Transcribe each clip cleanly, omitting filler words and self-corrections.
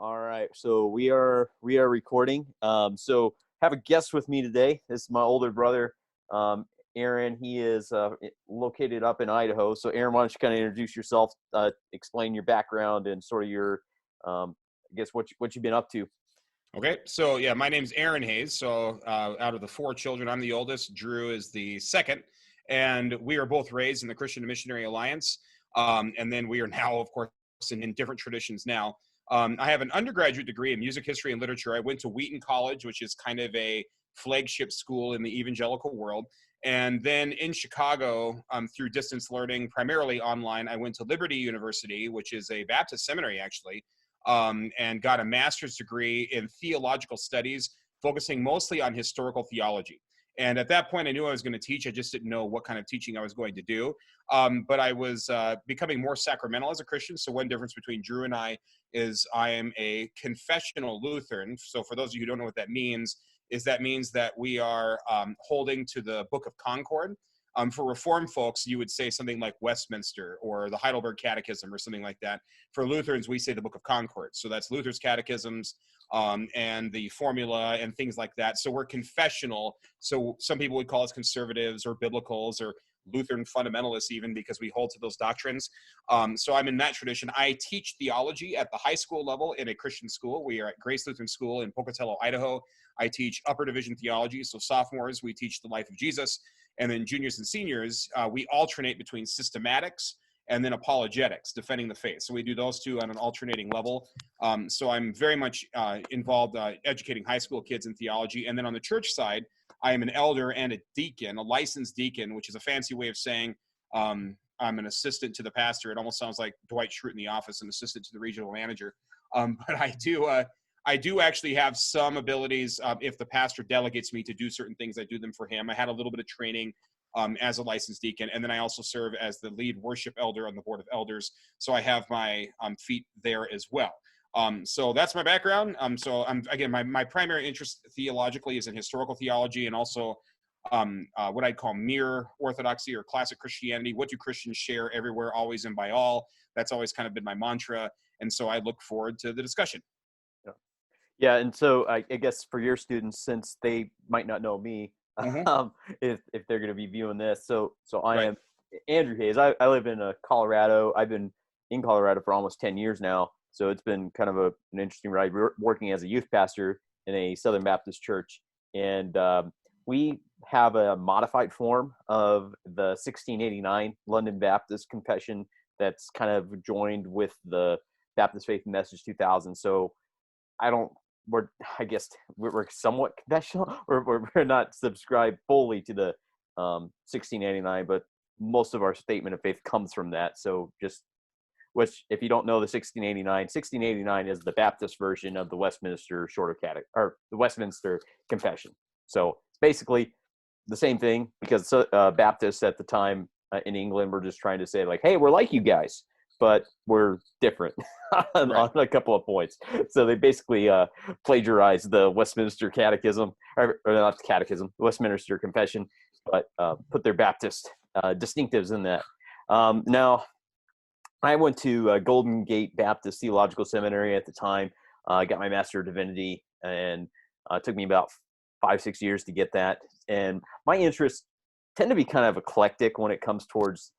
All right, so we are recording. So have a guest with me today. This is my older brother, Aaron. He is located up in Idaho. So Aaron, why don't you kind of introduce yourself, explain your background, and sort of your, I guess what you've been up to. Okay, so yeah, my name's Aaron Hayes. So out of the four children, I'm the oldest. Drew is the second, and we are both raised in the Christian Missionary Alliance. And then we are now, of course, in different traditions now. I have an undergraduate degree in music history and literature. I went to Wheaton College, which is kind of a flagship school in the evangelical world. And then in Chicago, through distance learning, primarily online, I went to Liberty University, which is a Baptist seminary, actually, and got a master's degree in theological studies, focusing mostly on historical theology. And at that point, I knew I was going to teach. I just didn't know what kind of teaching I was going to do. But I was becoming more sacramental as a Christian. So one difference between Drew and I is I am a confessional Lutheran. So for those of you who don't know what that means, that means that we are holding to the Book of Concord. For Reformed folks, you would say something like Westminster or the Heidelberg Catechism or something like that. For Lutherans, we say the Book of Concord. So that's Luther's catechisms and the formula and things like that. So we're confessional. So some people would call us conservatives or biblicals or Lutheran fundamentalists even, because we hold to those doctrines. So I'm in that tradition. I teach theology at the high school level in a Christian school. We are at Grace Lutheran School in Pocatello, Idaho. I teach upper division theology. So sophomores, we teach the life of Jesus. And then juniors and seniors, we alternate between systematics and then apologetics, defending the faith. So we do those two on an alternating level. So I'm very much involved educating high school kids in theology. And then on the church side, I am an elder and a deacon, a licensed deacon, which is a fancy way of saying I'm an assistant to the pastor. It almost sounds like Dwight Schrute in The Office, an assistant to the regional manager. But I do actually have some abilities. If the pastor delegates me to do certain things, I do them for him. I had a little bit of training as a licensed deacon, and then I also serve as the lead worship elder on the board of elders. So I have my feet there as well. So that's my background. So again, my primary interest theologically is in historical theology and also what I'd call mere orthodoxy or classic Christianity. What do Christians share everywhere, always, and by all? That's always kind of been my mantra. And so I look forward to the discussion. Yeah, and so I guess for your students, since they might not know me, if they're going to be viewing this, so I Right. am Andrew Hayes. I live in Colorado. I've been in Colorado for almost 10 years now, so it's been kind of an interesting ride. We're working as a youth pastor in a Southern Baptist church, and we have a modified form of the 1689 London Baptist Confession that's kind of joined with the Baptist Faith and Message 2000. So I don't. I guess we're somewhat confessional, or we're not subscribed fully to the 1689, but most of our statement of faith comes from that. So which if you don't know the 1689 is the Baptist version of the Westminster Shorter Catechism, or the Westminster Confession. So it's basically the same thing, because Baptists at the time in England were just trying to say like, hey, we're like you guys, but we're different on a couple of points. So they basically plagiarized the Westminster Catechism, or not the Catechism, the Westminster Confession, but put their Baptist distinctives in that. Now, I went to Golden Gate Baptist Theological Seminary at the time. I got my Master of Divinity, and it took me about 5-6 years to get that. And my interests tend to be kind of eclectic when it comes towards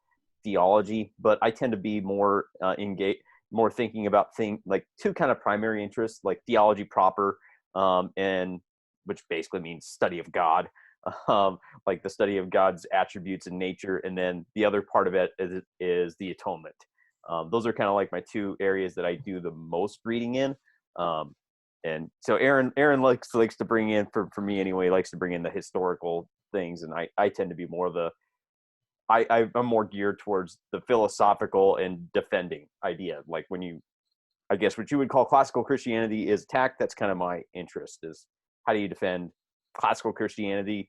theology, but I tend to be more engaged, more thinking about like two kind of primary interests, like theology proper, and which basically means study of God, like the study of God's attributes and nature, and then the other part of it is the atonement. Those are kind of like my two areas that I do the most reading in. And so Aaron likes to bring in, for me anyway, likes to bring in the historical things, and I tend to be more the I'm more geared towards the philosophical and defending idea. Like I guess what you would call classical Christianity is attacked. That's kind of my interest, is how do you defend classical Christianity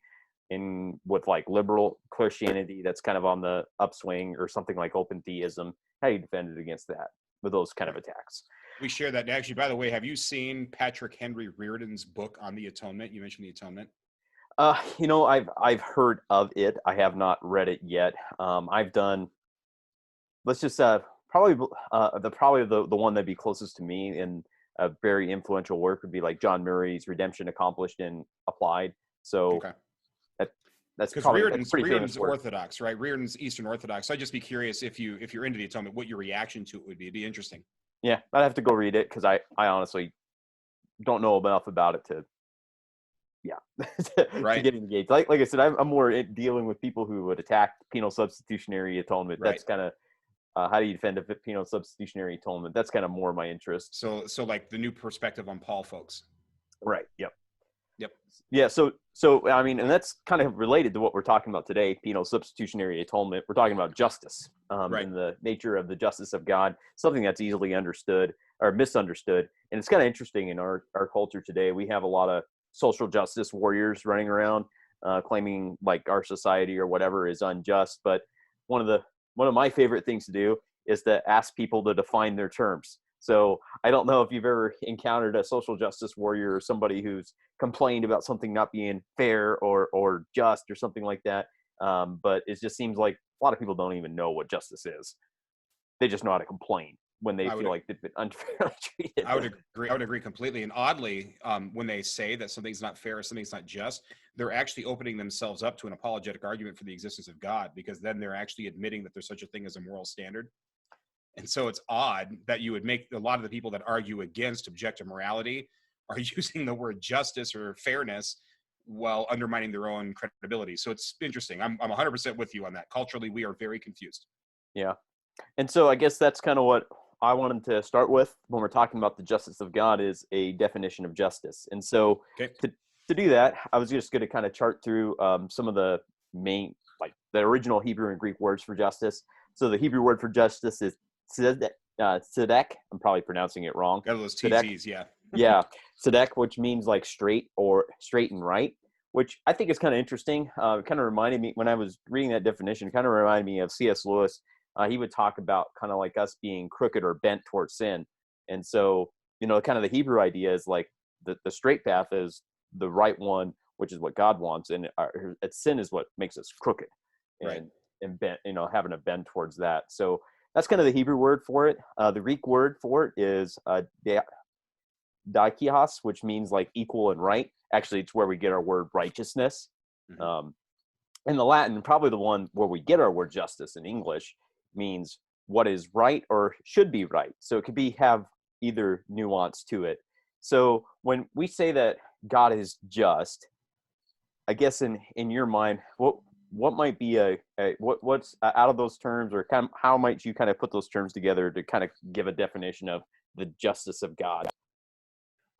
with like liberal Christianity that's kind of on the upswing, or something like open theism. How do you defend it against that with those kind of attacks? We share that. Actually, by the way, have you seen Patrick Henry Reardon's book on the atonement? You mentioned the atonement. I've heard of it. I have not read it yet. I've done. Let's just probably the one that'd be closest to me, and a very influential work would be like John Murray's Redemption Accomplished and Applied. So Okay. that, that's Because pretty famous Reardon's work. Orthodox, right? Reardon's Eastern Orthodox. So I'd just be curious if you're into the atonement, what your reaction to it would be. It'd be interesting. Yeah, I'd have to go read it because I honestly don't know enough about it to to Right. get engaged. Like I said, I'm more dealing with people who would attack penal substitutionary atonement. Right. That's kind of how do you defend a penal substitutionary atonement? That's kind of more my interest. So like the new perspective on Paul, folks. Right. Yep. Yep. Yeah. So I mean, and that's kind of related to what we're talking about today, penal substitutionary atonement. We're talking about justice, Right. and the nature of the justice of God, something that's easily understood or misunderstood. And it's kind of interesting in our culture today. We have a lot of social justice warriors running around, claiming like our society or whatever is unjust. But one of my favorite things to do is to ask people to define their terms. So I don't know if you've ever encountered a social justice warrior or somebody who's complained about something not being fair or just or something like that. But it just seems like a lot of people don't even know what justice is. They just know how to complain when they feel like they've been unfairly treated. I would agree. I would agree completely. And oddly, when they say that something's not fair or something's not just, they're actually opening themselves up to an apologetic argument for the existence of God, because then they're actually admitting that there's such a thing as a moral standard. And so it's odd that you would make a lot of the people that argue against objective morality are using the word justice or fairness while undermining their own credibility. So it's interesting. I'm 100% with you on that. Culturally, we are very confused. Yeah. And so I guess that's kind of what I wanted to start with when we're talking about the justice of God is a definition of justice. And so Okay. to do that, I was just going to kind of chart through some of the main, like the original Hebrew and Greek words for justice. So the Hebrew word for justice is tzedek. I'm probably pronouncing it wrong. Got those Tzedek. TZs, yeah. Yeah, tzedek, which means like straight or straight and right, which I think is kind of interesting. Kind of reminded me when I was reading that definition. Kind of reminded me of C.S. Lewis. He would talk about kind of like us being crooked or bent towards sin, and so kind of the Hebrew idea is like the straight path is the right one, which is what God wants, and sin is what makes us crooked and bent. Having a bend towards that. So that's kind of the Hebrew word for it. The Greek word for it is dikaios, which means like equal and right. Actually, it's where we get our word righteousness. Mm-hmm. In the Latin, probably the one where we get our word justice in English, means what is right or should be right. So it could have either nuance to it. So when we say that God is just, I guess in your mind, what might be what's out of those terms, or kind of how might you kind of put those terms together to kind of give a definition of the justice of God?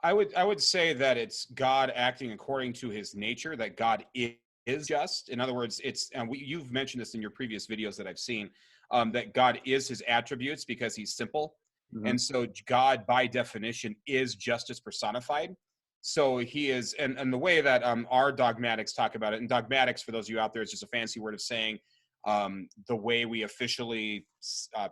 I would say that it's God acting according to his nature, that God is just. In other words, it's you've mentioned this in your previous videos that I've seen, that God is his attributes because he's simple. Mm-hmm. And so God, by definition, is justice personified. So he is, and the way that our dogmatics talk about it, and dogmatics, for those of you out there, is just a fancy word of saying the way we officially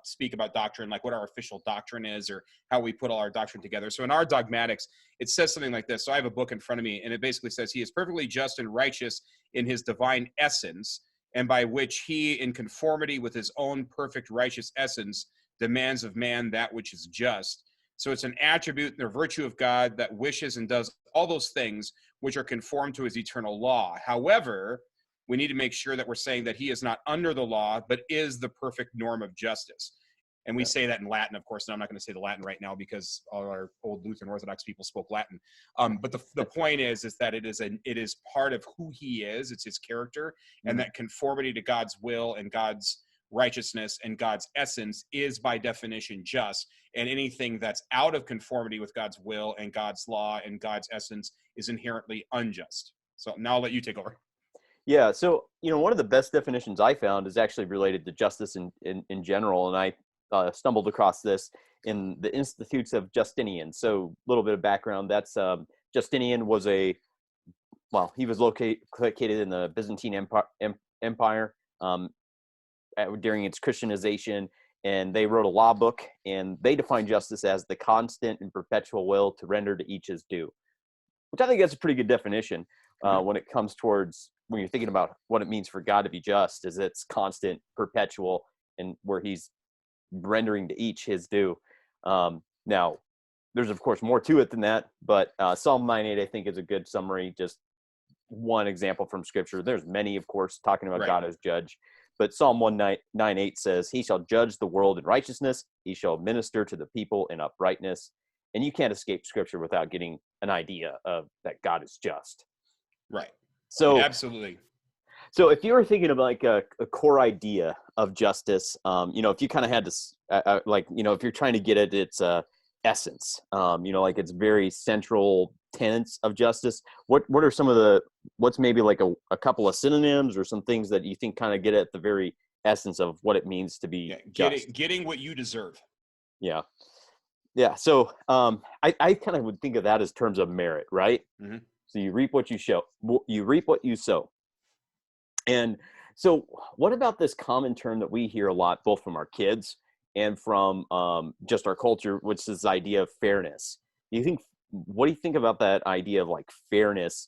speak about doctrine, like what our official doctrine is or how we put all our doctrine together. So in our dogmatics, it says something like this. So I have a book in front of me, and it basically says he is perfectly just and righteous in his divine essence, and by which he, in conformity with his own perfect righteous essence, demands of man that which is just. So it's an attribute or virtue of God that wishes and does all those things which are conformed to his eternal law. However, we need to make sure that we're saying that he is not under the law, but is the perfect norm of justice. And we say that in Latin, of course. And I'm not going to say the Latin right now because all our old Lutheran Orthodox people spoke Latin. But the point is that it is part of who he is. It's his character, and that conformity to God's will and God's righteousness and God's essence is by definition just. And anything that's out of conformity with God's will and God's law and God's essence is inherently unjust. So now I'll let you take over. Yeah, so one of the best definitions I found is actually related to justice in general, and I stumbled across this in the Institutes of Justinian. So a little bit of background: that's Justinian was he was located in the Byzantine Empire during its Christianization, and they wrote a law book, and they defined justice as the constant and perpetual will to render to each his due, which I think that's a pretty good definition when it comes towards when you're thinking about what it means for God to be just, is it's constant, perpetual, and where he's rendering to each his due. Now, there's of course more to it than that, but Psalm 9:8 I think is a good summary. Just one example from Scripture. There's many, of course, talking about Right. God as judge. But Psalm 109:8 says, "He shall judge the world in righteousness; he shall minister to the people in uprightness." And you can't escape Scripture without getting an idea of that God is just. Right. So, Absolutely. so if you were thinking of like a core idea of justice, if you kind of had to, if you're trying to get at its essence, like its very central tenets of justice, what are some of what's maybe like a couple of synonyms or some things that you think kind of get at the very essence of what it means to be just? Getting what you deserve. Yeah. Yeah. So I kind of would think of that as terms of merit, right? Mm-hmm. So you reap what you reap what you sow. And so what about this common term that we hear a lot, both from our kids and from just our culture, which is this idea of fairness? What do you think about that idea of like fairness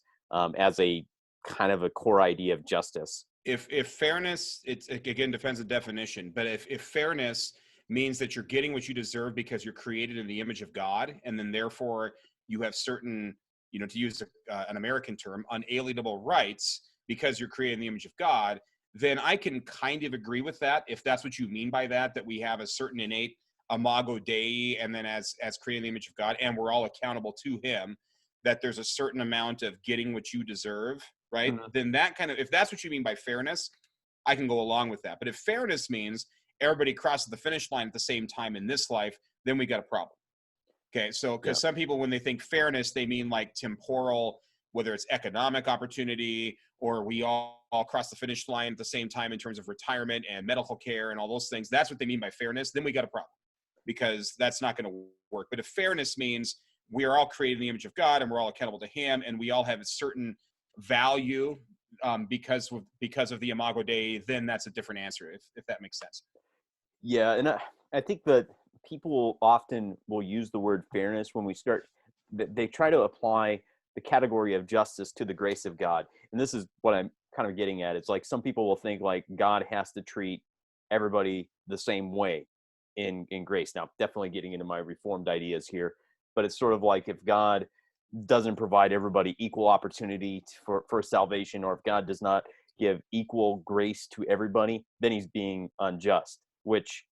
as a kind of a core idea of justice? If fairness, it again depends on definition, but if fairness means that you're getting what you deserve because you're created in the image of God, and then therefore you have certain, to use an American term, unalienable rights because you're created in the image of God, then I can kind of agree with that. If that's what you mean by that we have a certain innate imago Dei, and then as created in the image of God, and we're all accountable to him, that there's a certain amount of getting what you deserve, right? Mm-hmm. Then that kind of, if that's what you mean by fairness, I can go along with that. But if fairness means everybody crosses the finish line at the same time in this life, then we got a problem. Okay, so because some people, when they think fairness, they mean like temporal, whether it's economic opportunity or we all cross the finish line at the same time in terms of retirement and medical care and all those things. That's what they mean by fairness. Then we got a problem, because that's not going to work. But if fairness means we are all created in the image of God and we're all accountable to him, and we all have a certain value because of the imago Dei, then that's a different answer, if that makes sense. Yeah, and I think that people often will use the word fairness when they try to apply the category of justice to the grace of God. And this is what I'm kind of getting at. It's like some people will think like God has to treat everybody the same way in grace. Now, definitely getting into my reformed ideas here, but it's sort of like if God doesn't provide everybody equal opportunity for salvation, or if God does not give equal grace to everybody, then he's being unjust, which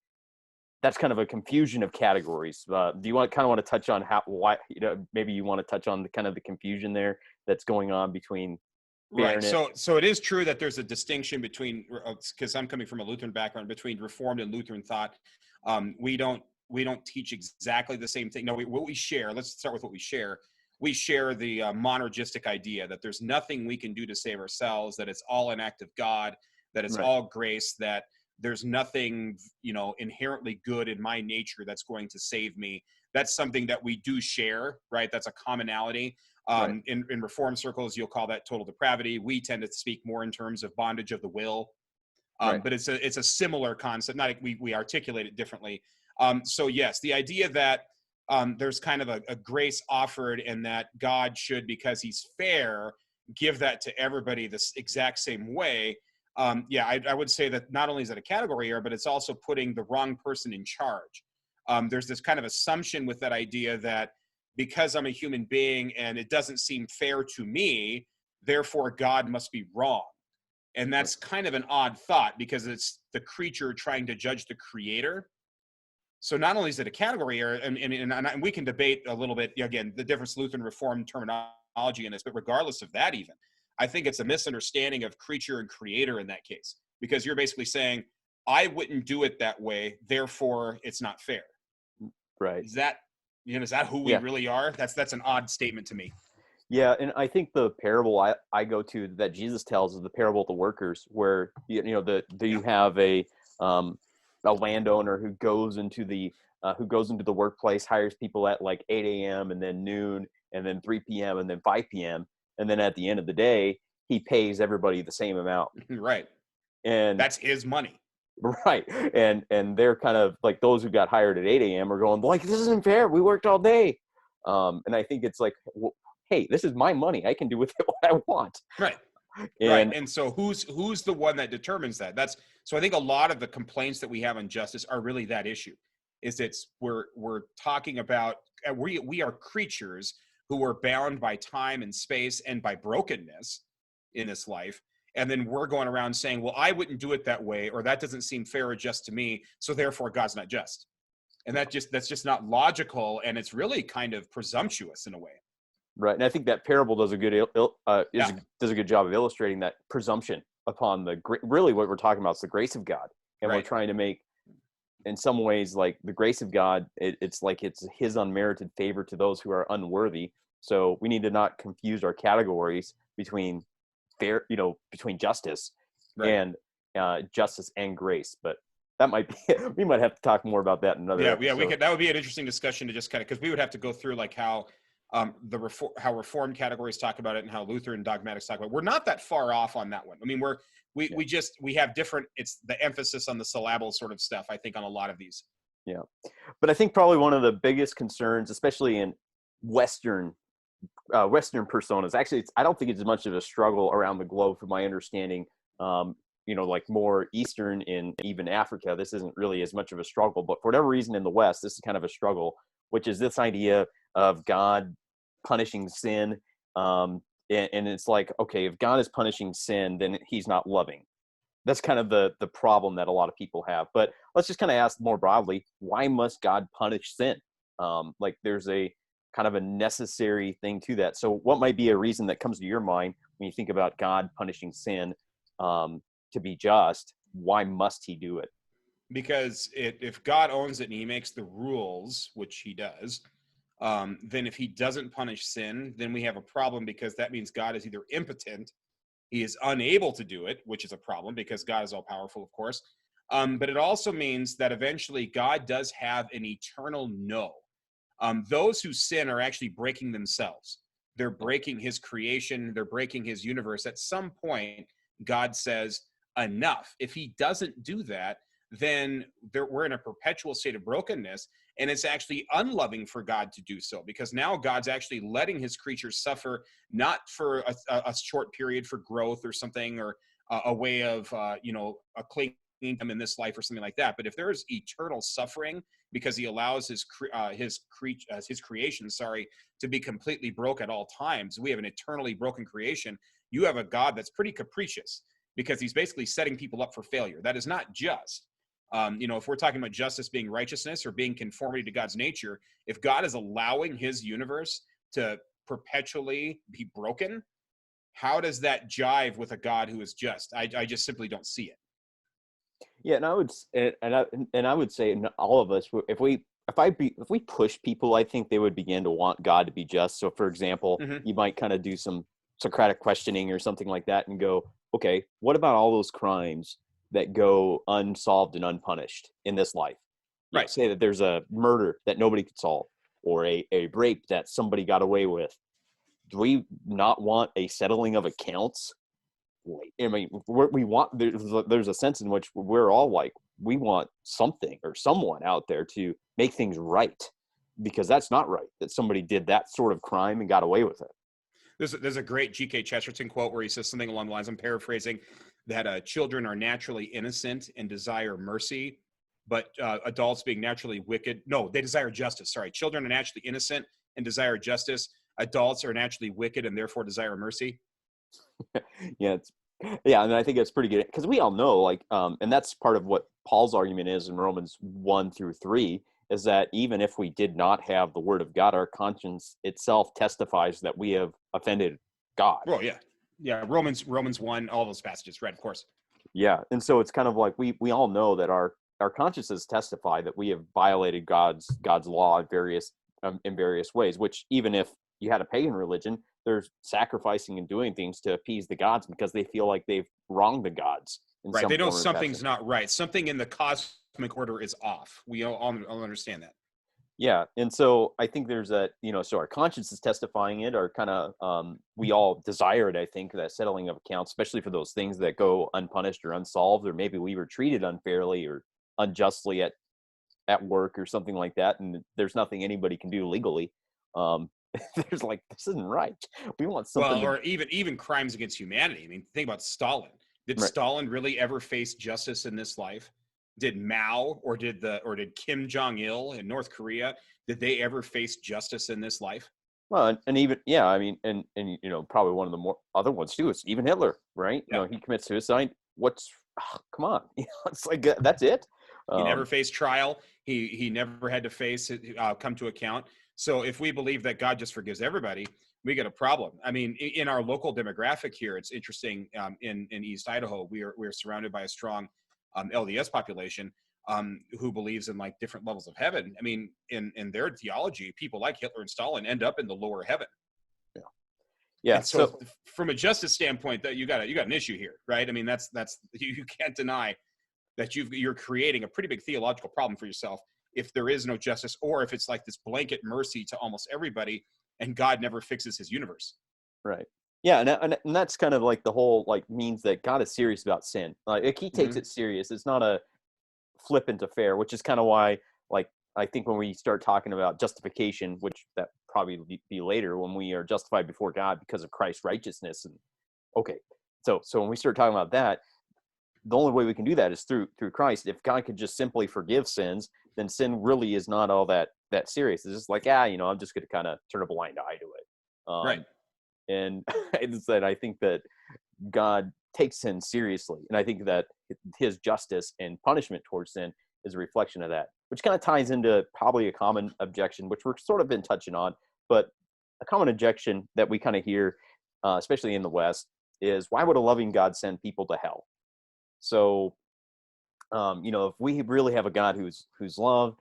that's kind of a confusion of categories. Do you want to touch on why, maybe you want to touch on the confusion there that's going on between fairness? Right. So it is true that there's a distinction between, because I'm coming from a Lutheran background, between Reformed and Lutheran thought. We don't teach exactly the same thing. No, what we share, let's start with what we share. We share the monergistic idea that there's nothing we can do to save ourselves, that it's all an act of God, that it's all grace, that there's nothing, inherently good in my nature that's going to save me. That's something that we do share, right? That's a commonality. In Reformed circles, you'll call that total depravity. We tend to speak more in terms of bondage of the will. But it's a similar concept. Not we articulate it differently. So yes, the idea that there's kind of a grace offered, and that God should, because he's fair, give that to everybody the exact same way. I would say that not only is it a category error, but it's also putting the wrong person in charge. There's this kind of assumption with that idea that because I'm a human being and it doesn't seem fair to me, therefore God must be wrong. And that's kind of an odd thought, because it's the creature trying to judge the creator. So not only is it a category error, and we can debate a little bit, again, the difference Lutheran Reformed terminology in this, but regardless of that, even, I think it's a misunderstanding of creature and creator in that case, because you're basically saying, I wouldn't do it that way, therefore it's not fair. Right. Is that who we really are? That's an odd statement to me. Yeah, and I think the parable I go to that Jesus tells is the parable of the workers, where you have a landowner who goes into the workplace, hires people at like 8 a.m. and then noon and then 3 p.m. and then 5 p.m. and then at the end of the day he pays everybody the same amount. Right. And that's his money. Right. And they're kind of like, those who got hired at 8 a.m. are going like, this isn't fair. We worked all day. And I think it's like, well, hey, this is my money. I can do with it what I want. Right. And so who's the one that determines that? So I think a lot of the complaints that we have on justice are really that issue. is we're talking about we are creatures who are bound by time and space and by brokenness in this life. And then we're going around saying, well, I wouldn't do it that way, or that doesn't seem fair or just to me, so therefore God's not just. And that's just not logical, and it's really kind of presumptuous in a way. Right. And I think that parable does a good Yeah. does a good job of illustrating that presumption upon really what we're talking about is the grace of God. And we're Right. trying to make, in some ways, like the grace of God, it's like it's his unmerited favor to those who are unworthy. So we need to not confuse our categories between between justice Right. and justice and grace. But that might be, we might have to talk more about that in another episode. Yeah, we could. That would be an interesting discussion to just kind of, because we would have to go through like how how Reformed categories talk about it and how Lutheran dogmatics talk about it. We're not that far off on that one. I mean, we have different. It's the emphasis on the syllable sort of stuff, I think, on a lot of these. Yeah, but I think probably one of the biggest concerns, especially in Western personas, actually, I don't think it's as much of a struggle around the globe, from my understanding. Like more Eastern, in even Africa, this isn't really as much of a struggle. But for whatever reason, in the West, this is kind of a struggle, which is this idea of God punishing sin. And it's like, okay, if God is punishing sin, then he's not loving. That's kind of the problem that a lot of people have. But let's just kind of ask more broadly, why must God punish sin? Like there's a kind of a necessary thing to that. So what might be a reason that comes to your mind when you think about God punishing sin to be just? Why must he do it? Because if God owns it and he makes the rules, which he does, then if he doesn't punish sin, then we have a problem, because that means God is either impotent, he is unable to do it, which is a problem because God is all powerful, of course. But it also means that eventually God does have an eternal no. Those who sin are actually breaking themselves. They're breaking his creation. They're breaking his universe. At some point, God says, enough. If he doesn't do that, then we're in a perpetual state of brokenness. And it's actually unloving for God to do so, because now God's actually letting his creatures suffer, not for a short period for growth or something, or a way of, a clinging them in this life or something like that. But if there is eternal suffering because he allows his creation, to be completely broke at all times, we have an eternally broken creation. You have a God that's pretty capricious, because he's basically setting people up for failure. That is not just. If we're talking about justice being righteousness or being conformity to God's nature, if God is allowing his universe to perpetually be broken, how does that jive with a God who is just? I just simply don't see it. Yeah, and I would say all of us, if we push people, I think they would begin to want God to be just. So, for example, you might kind of do some Socratic questioning or something like that, and go, okay, what about all those crimes that go unsolved and unpunished in this life? Right. Say that there's a murder that nobody could solve, or a rape that somebody got away with. Do we not want a settling of accounts? I mean, we want, there's a sense in which we're all like, we want something or someone out there to make things right, because that's not right that somebody did that sort of crime and got away with it. There's a great G.K. Chesterton quote where he says something along the lines, I'm paraphrasing, that children are naturally innocent and desire mercy, but adults being naturally wicked. No, they desire justice. Sorry. Children are naturally innocent and desire justice. Adults are naturally wicked and therefore desire mercy. Yeah, and I think that's pretty good, because we all know, like, and that's part of what Paul's argument is in Romans 1-3, is that even if we did not have the word of God, our conscience itself testifies that we have offended God. Oh, yeah. Romans 1, all those passages read, of course. Yeah, and so it's kind of like we all know that our consciences testify that we have violated God's law in various ways. Which, even if you had a pagan religion, they're sacrificing and doing things to appease the gods because they feel like they've wronged the gods. Right. They know something's not right. Something in the cosmic order is off. We all understand that. Yeah. And so I think there's so our conscience is testifying it, or kind of, we all desire it, I think, that settling of accounts, especially for those things that go unpunished or unsolved, or maybe we were treated unfairly or unjustly at work or something like that. And there's nothing anybody can do legally. There's like, this isn't right. We want something. Well, or even crimes against humanity. I mean, think about Stalin. Did Stalin really ever face justice in this life? did Mao or did Kim Jong-il in North Korea, did they ever face justice in this life? Well, and even yeah, I mean, and probably one of the more other ones too is even Hitler, right? Yeah. He commits suicide. Come on, it's like that's it. He never Um, faced trial. He never had to face it, come to account. So if we believe that God just forgives everybody, we get a problem. I mean, in our local demographic here, it's interesting. In East Idaho, we're surrounded by a strong LDS population who believes in like different levels of heaven. I mean, in their theology, people like Hitler and Stalin end up in the lower heaven. yeah, yeah. And so, So from a justice standpoint, that you got an issue here, right? I mean, that's you can't deny that you're creating a pretty big theological problem for yourself if there is no justice, or if it's like this blanket mercy to almost everybody, and God never fixes his universe. right, yeah, and that's kind of like the whole like means that God is serious about sin. Like he takes Mm-hmm. it serious. It's not a flippant affair, which is kind of why like I think when we start talking about justification, which that probably be later when we are justified before God because of Christ's righteousness, and okay, so when we start talking about that, the only way we can do that is through Christ. If God could just simply forgive sins, then sin really is not all that serious. It's just like, I'm just going to kind of turn a blind eye to it. Right. And it's that I think that God takes sin seriously, and I think that his justice and punishment towards sin is a reflection of that, which kind of ties into probably a common objection, which we're sort of been touching on, but a common objection that we kind of hear, especially in the West, is why would a loving God send people to hell? So, if we really have a God who's love,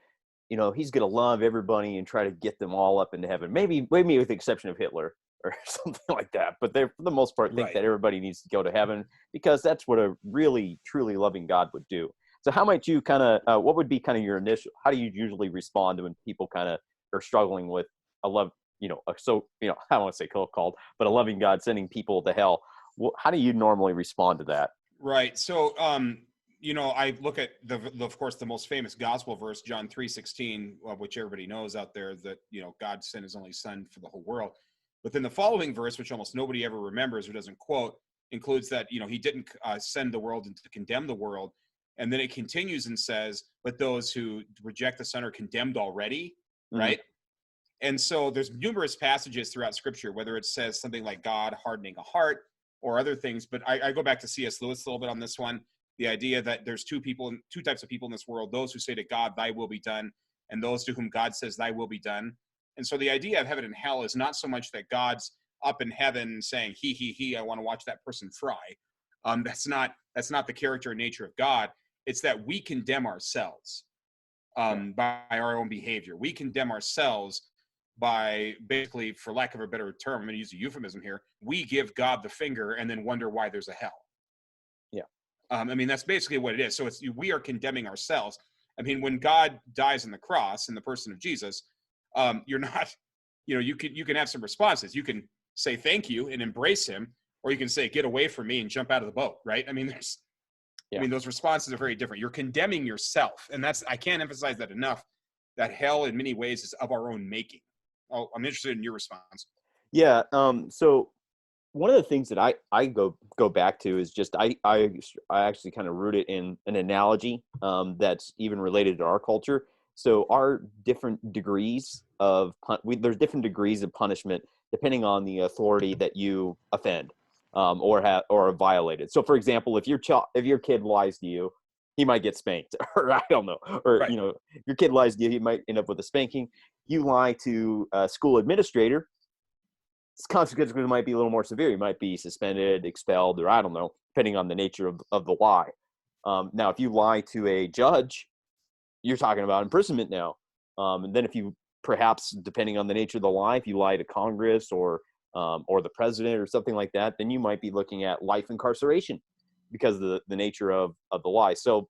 he's going to love everybody and try to get them all up into heaven. Maybe with the exception of Hitler or something like that. But they, for the most part, think Right. that everybody needs to go to heaven because that's what a really, truly loving God would do. So how might you kind of, what would be kind of your initial, how do you usually respond to when people kind of are struggling with a love, I don't want to say called, but a loving God sending people to hell? Well, how do you normally respond to that? Right. So, I look at of course, the most famous gospel verse, John 3:16, which everybody knows out there, that, God sent his only son for the whole world. But then the following verse, which almost nobody ever remembers or doesn't quote, includes that, he didn't send the world and to condemn the world. And then it continues and says, but those who reject the son are condemned already. Mhm. Right. And so there's numerous passages throughout scripture, whether it says something like God hardening a heart or other things. But I go back to C.S. Lewis a little bit on this one. The idea that there's two types of people in this world, those who say to God, thy will be done, and those to whom God says, thy will be done. And so the idea of heaven and hell is not so much that God's up in heaven saying, he, I want to watch that person fry. That's not the character and nature of God. It's that we condemn ourselves by our own behavior. We condemn ourselves by basically, for lack of a better term, I'm going to use a euphemism here, we give God the finger and then wonder why there's a hell. Yeah. I mean, that's basically what it is. So we are condemning ourselves. I mean, when God dies on the cross in the person of Jesus, you're not, you can have some responses. You can say thank you and embrace him, or you can say, get away from me and jump out of the boat. Right. I mean, those responses are very different. You're condemning yourself. And I can't emphasize that enough, that hell in many ways is of our own making. Oh, I'm interested in your response. Yeah. So one of the things that I go back to is just I actually kind of root it in an analogy that's even related to our culture. So our different degrees of there's different degrees of punishment depending on the authority that you offend or have violated. So for example, if your kid lies to you, he might get spanked, or I don't know, or Right. If your kid lies to you, he might end up with a spanking. You lie to a school administrator, its consequences might be a little more severe. You might be suspended, expelled, or I don't know, depending on the nature of the lie. Now, if you lie to a judge, you're talking about imprisonment now. And then if you perhaps, depending on the nature of the lie, if you lie to Congress or the president or something like that, then you might be looking at life incarceration because of the nature of the lie. So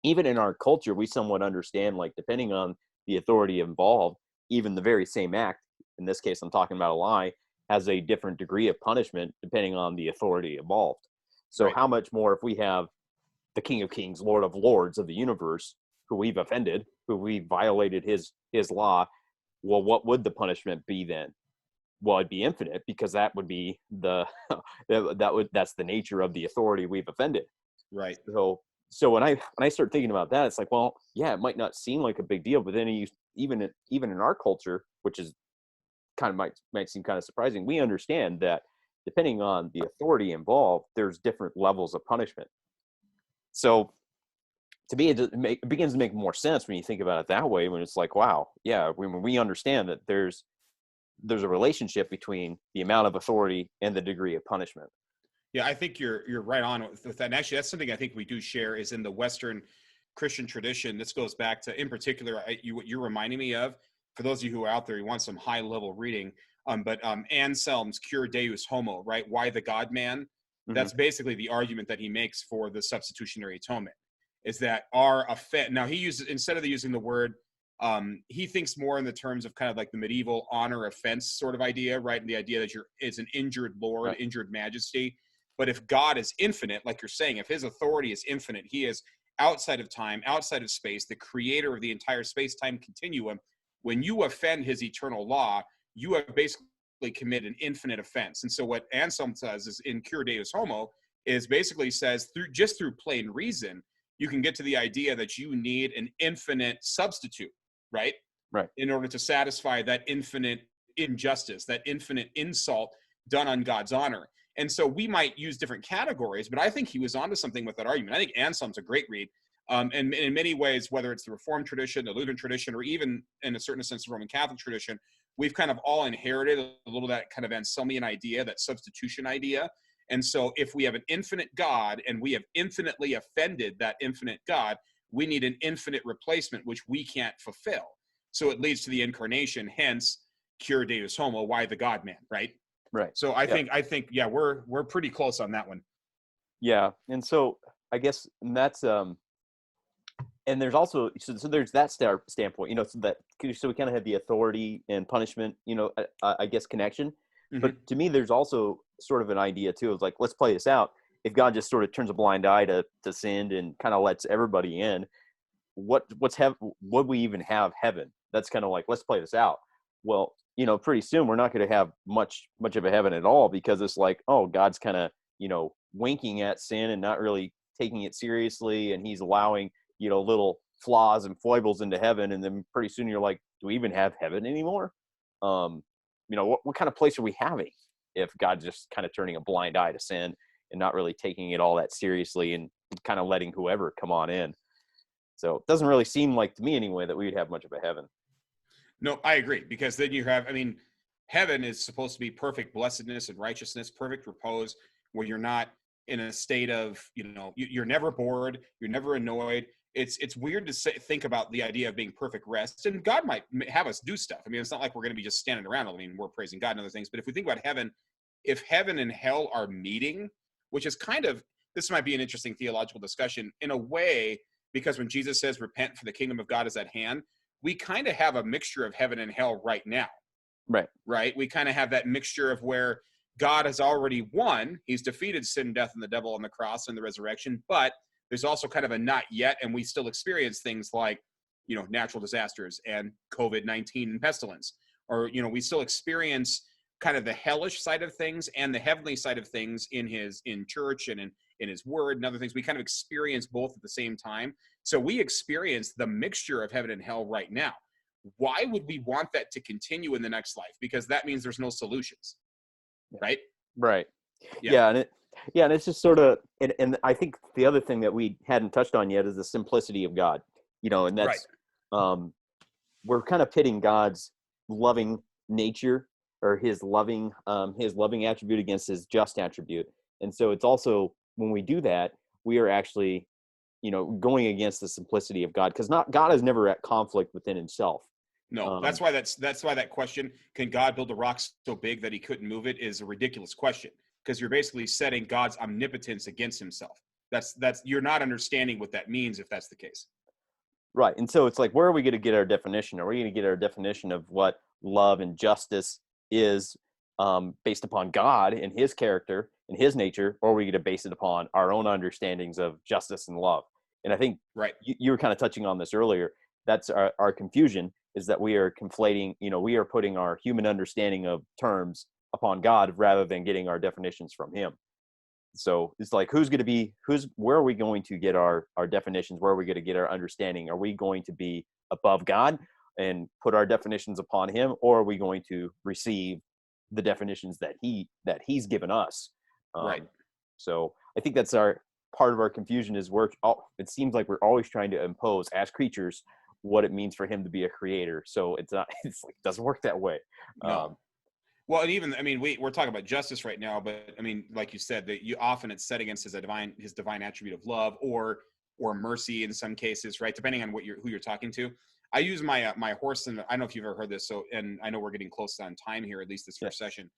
even in our culture, we somewhat understand, like, depending on the authority involved, even the very same act, in this case, I'm talking about a lie, has a different degree of punishment depending on the authority involved. So Right. how much more if we have the King of Kings, Lord of Lords of the universe, who we've offended, who we violated his law, well, what would the punishment be then? Well, it'd be infinite, because that would be that's the nature of the authority we've offended. Right. So So when I start thinking about that, it's like, well, yeah, it might not seem like a big deal, but then even in our culture, which is kind of might seem kind of surprising, we understand that depending on the authority involved, there's different levels of punishment. So to me, it begins to make more sense when you think about it that way. When it's like, wow, yeah, when we understand that there's a relationship between the amount of authority and the degree of punishment. Yeah, I think you're right on with that. And actually, that's something I think we do share is in the Western Christian tradition. This goes back to, in particular, what you're reminding me of. For those of you who are out there, you want some high level reading. But Anselm's Cure Deus Homo, right? Why the God Man? Mm-hmm. That's basically the argument that he makes for the substitutionary atonement. Is that our offense? Now he uses, instead of using the word, he thinks more in the terms of kind of like the medieval honor offense sort of idea, right? And the idea that is an injured Lord, Right. injured majesty. But if God is infinite, like you're saying, if his authority is infinite, he is outside of time, outside of space, the creator of the entire space-time continuum. When you offend his eternal law, you have basically committed an infinite offense. And so what Anselm says is in Cure Deus Homo is basically says through plain reason, you can get to the idea that you need an infinite substitute, right? Right. In order to satisfy that infinite injustice, that infinite insult done on God's honor. And so we might use different categories, but I think he was onto something with that argument. I think Anselm's a great read. And in many ways, whether it's the Reformed tradition, the Lutheran tradition, or even in a certain sense, the Roman Catholic tradition, we've kind of all inherited a little of that kind of Anselmian idea, that substitution idea. And so if we have an infinite God and we have infinitely offended that infinite God, we need an infinite replacement, which we can't fulfill. So it leads to the incarnation, hence Cure Deus Homo, why the God Man, right? Right. So I think, yeah, we're pretty close on that one. Yeah. And so I guess that's, and there's also, so there's that standpoint, so we kind of have the authority and punishment, I guess connection. Mm-hmm. But to me, there's also sort of an idea too of like, let's play this out. If God just sort of turns a blind eye to sin and kind of lets everybody in, would we even have heaven? That's kind of like, let's play this out. Well, pretty soon we're not going to have much of a heaven at all, because it's like, oh, God's kind of, winking at sin and not really taking it seriously. And he's allowing, little flaws and foibles into heaven. And then pretty soon you're like, do we even have heaven anymore? What kind of place are we having if God's just kind of turning a blind eye to sin and not really taking it all that seriously and kind of letting whoever come on in? So it doesn't really seem like, to me anyway, that we would have much of a heaven. No, I agree, because then you have, heaven is supposed to be perfect blessedness and righteousness, perfect repose, where you're not in a state of, you're never bored, you're never annoyed. It's weird to think about the idea of being perfect rest, and God might have us do stuff. It's not like we're going to be just standing around. We're praising God and other things, but if we think about heaven, if heaven and hell are meeting, which is this might be an interesting theological discussion in a way, because when Jesus says, repent for the kingdom of God is at hand, we kind of have a mixture of heaven and hell right now. Right. We kind of have that mixture of where God has already won. He's defeated sin, death, and the devil on the cross and the resurrection. But there's also kind of a not yet. And we still experience things like, natural disasters and COVID-19 and pestilence. Or, we still experience kind of the hellish side of things and the heavenly side of things in church and in his word and other things. We kind of experience both at the same time. So we experience the mixture of heaven and hell right now. Why would we want that to continue in the next life? Because that means there's no solutions, right? Right. Yeah. And it's just sort of, and I think the other thing that we hadn't touched on yet is the simplicity of God, and that's, right. We're kind of pitting God's loving nature or his loving attribute against his just attribute. And so it's also, when we do that, we are actually, going against the simplicity of God, because God is never at conflict within himself. No, that's why that question, can God build a rock so big that he couldn't move it, is a ridiculous question, because you're basically setting God's omnipotence against himself. That's you're not understanding what that means if that's the case. Right. And so it's like, where are we going to get our definition? Are we going to get our definition of what love and justice is based upon God and his character and his nature, or are we going to base it upon our own understandings of justice and love? And I think you were kind of touching on this earlier. That's our confusion, is that we are conflating, we are putting our human understanding of terms upon God rather than getting our definitions from him. So it's like, where are we going to get our definitions? Where are we going to get our understanding? Are we going to be above God and put our definitions upon him, or are we going to receive the definitions that he's given us? Right. So I think that's part of our confusion is it seems like we're always trying to impose as creatures what it means for him to be a creator. So it's like, it doesn't work that way. No. Well, and even, I mean, we're talking about justice right now, but I mean, like you said, that often it's set against his divine attribute of love or mercy in some cases, right? Depending on who you're talking to. I use my horse, and I don't know if you've ever heard this. So, and I know we're getting close on time here, at least this first session.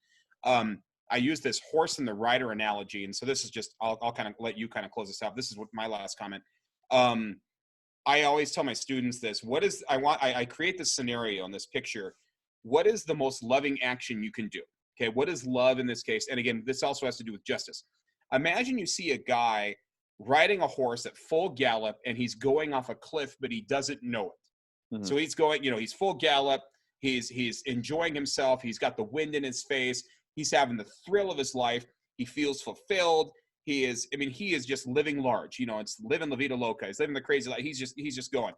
I use this horse and the rider analogy, and so this is just I'll kind of let you kind of close this out. This is what my last comment. I always tell my students this: I create this scenario in this picture. What is the most loving action you can do? Okay, what is love in this case? And again, this also has to do with justice. Imagine you see a guy riding a horse at full gallop, and he's going off a cliff, but he doesn't know it. Mm-hmm. So he's going, he's full gallop. He's enjoying himself. He's got the wind in his face. He's having the thrill of his life. He feels fulfilled. He is just living large. It's living la vida loca. He's living the crazy life. He's just going.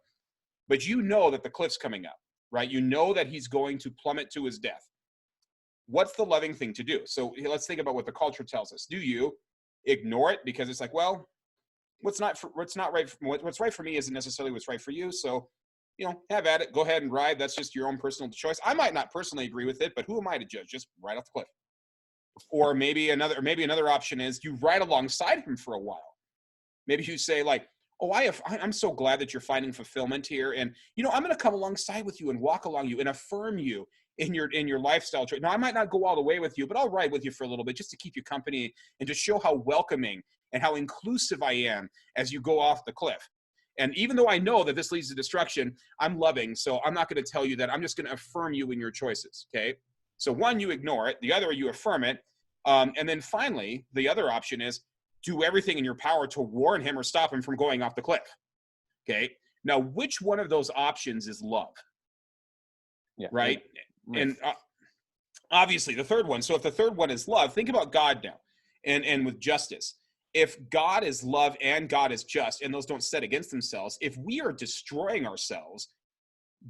But you know that the cliff's coming up, right? You know that he's going to plummet to his death. What's the loving thing to do? So let's think about what the culture tells us. Do you ignore it because it's like, well, what's right for me isn't necessarily what's right for you. So, have at it. Go ahead and ride. That's just your own personal choice. I might not personally agree with it, but who am I to judge? Just ride off the cliff. Or maybe another option is you ride alongside him for a while. Maybe you say like, oh, I'm so glad that you're finding fulfillment here. And, I'm going to come alongside with you and walk along you and affirm you in your lifestyle. Now, I might not go all the way with you, but I'll ride with you for a little bit just to keep you company and to show how welcoming and how inclusive I am as you go off the cliff. And even though I know that this leads to destruction, I'm loving. So I'm not going to tell you that. I'm just going to affirm you in your choices. Okay. So one, you ignore it. The other, you affirm it. And then finally, the other option is do everything in your power to warn him or stop him from going off the cliff. Okay. Now, which one of those options is love? Yeah. Right. And obviously the third one. So if the third one is love, think about God now and with justice. If God is love and God is just, and those don't set against themselves, if we are destroying ourselves,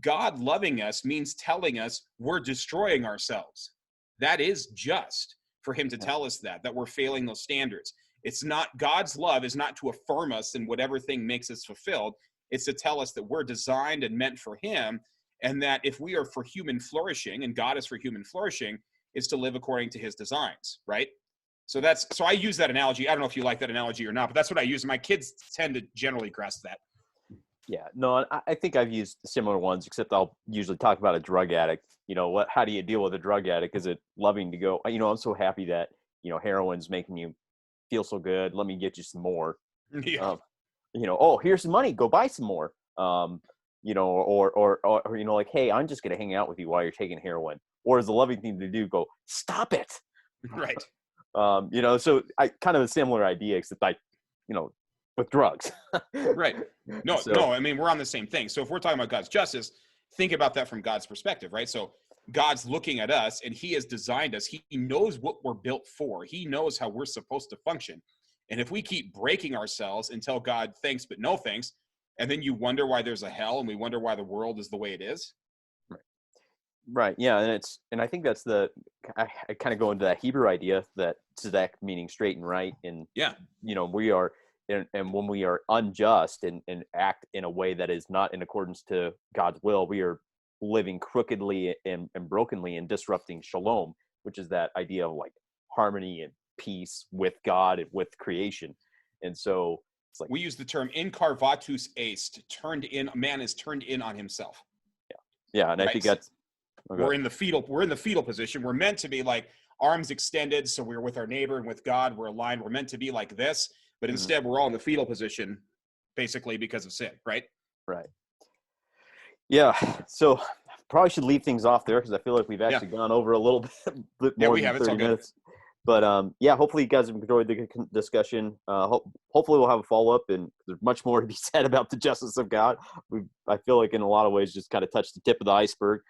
God loving us means telling us we're destroying ourselves. That is just for him to tell us that we're failing those standards. It's not, God's love is not to affirm us in whatever thing makes us fulfilled. It's to tell us that we're designed and meant for him. And that if we are for human flourishing and God is for human flourishing, is to live according to his designs, right? So I use that analogy. I don't know if you like that analogy or not, but that's what I use. My kids tend to generally grasp that. Yeah, no, I think I've used similar ones, except I'll usually talk about a drug addict. How do you deal with a drug addict? Is it loving to go, I'm so happy that, heroin's making you feel so good. Let me get you some more. Yeah. Oh, here's some money. Go buy some more. Or like, hey, I'm just going to hang out with you while you're taking heroin. Or is the loving thing to do, go, stop it. Right. So I kind of a similar idea, except with drugs. Right. No, I mean, we're on the same thing. So if we're talking about God's justice, think about that from God's perspective, right? So God's looking at us and he has designed us. He knows what we're built for. He knows how we're supposed to function. And if we keep breaking ourselves and tell God thanks, but no thanks, and then you wonder why there's a hell and we wonder why the world is the way it is. Right. Yeah. And I think that's I kind of go into that Hebrew idea that tzedek meaning straight and right. And, yeah, we are, and when we are unjust and act in a way that is not in accordance to God's will, we are living crookedly and brokenly and disrupting shalom, which is that idea of like harmony and peace with God and with creation. And so it's like, we use the term incarvatus est, man is turned in on himself. Yeah. Yeah. And right? I think that's, we're in the fetal position. We're meant to be like arms extended. So we're with our neighbor and with God, we're aligned. We're meant to be like this, but instead we're all in the fetal position basically because of sin. Right. Right. Yeah. So probably should leave things off there because I feel like we've actually gone over a little bit more than 30 minutes. But hopefully you guys have enjoyed the discussion. Hopefully we'll have a follow-up, and there's much more to be said about the justice of God. I feel like in a lot of ways just kind of touched the tip of the iceberg.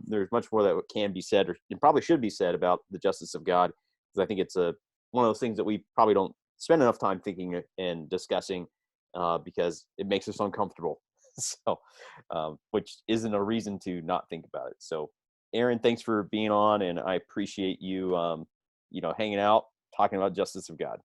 There's much more that can be said, or probably should be said, about the justice of God, because I think it's a one of those things that we probably don't spend enough time thinking and discussing, because it makes us uncomfortable. So, which isn't a reason to not think about it. So, Aaron, thanks for being on, and I appreciate you, hanging out, talking about justice of God.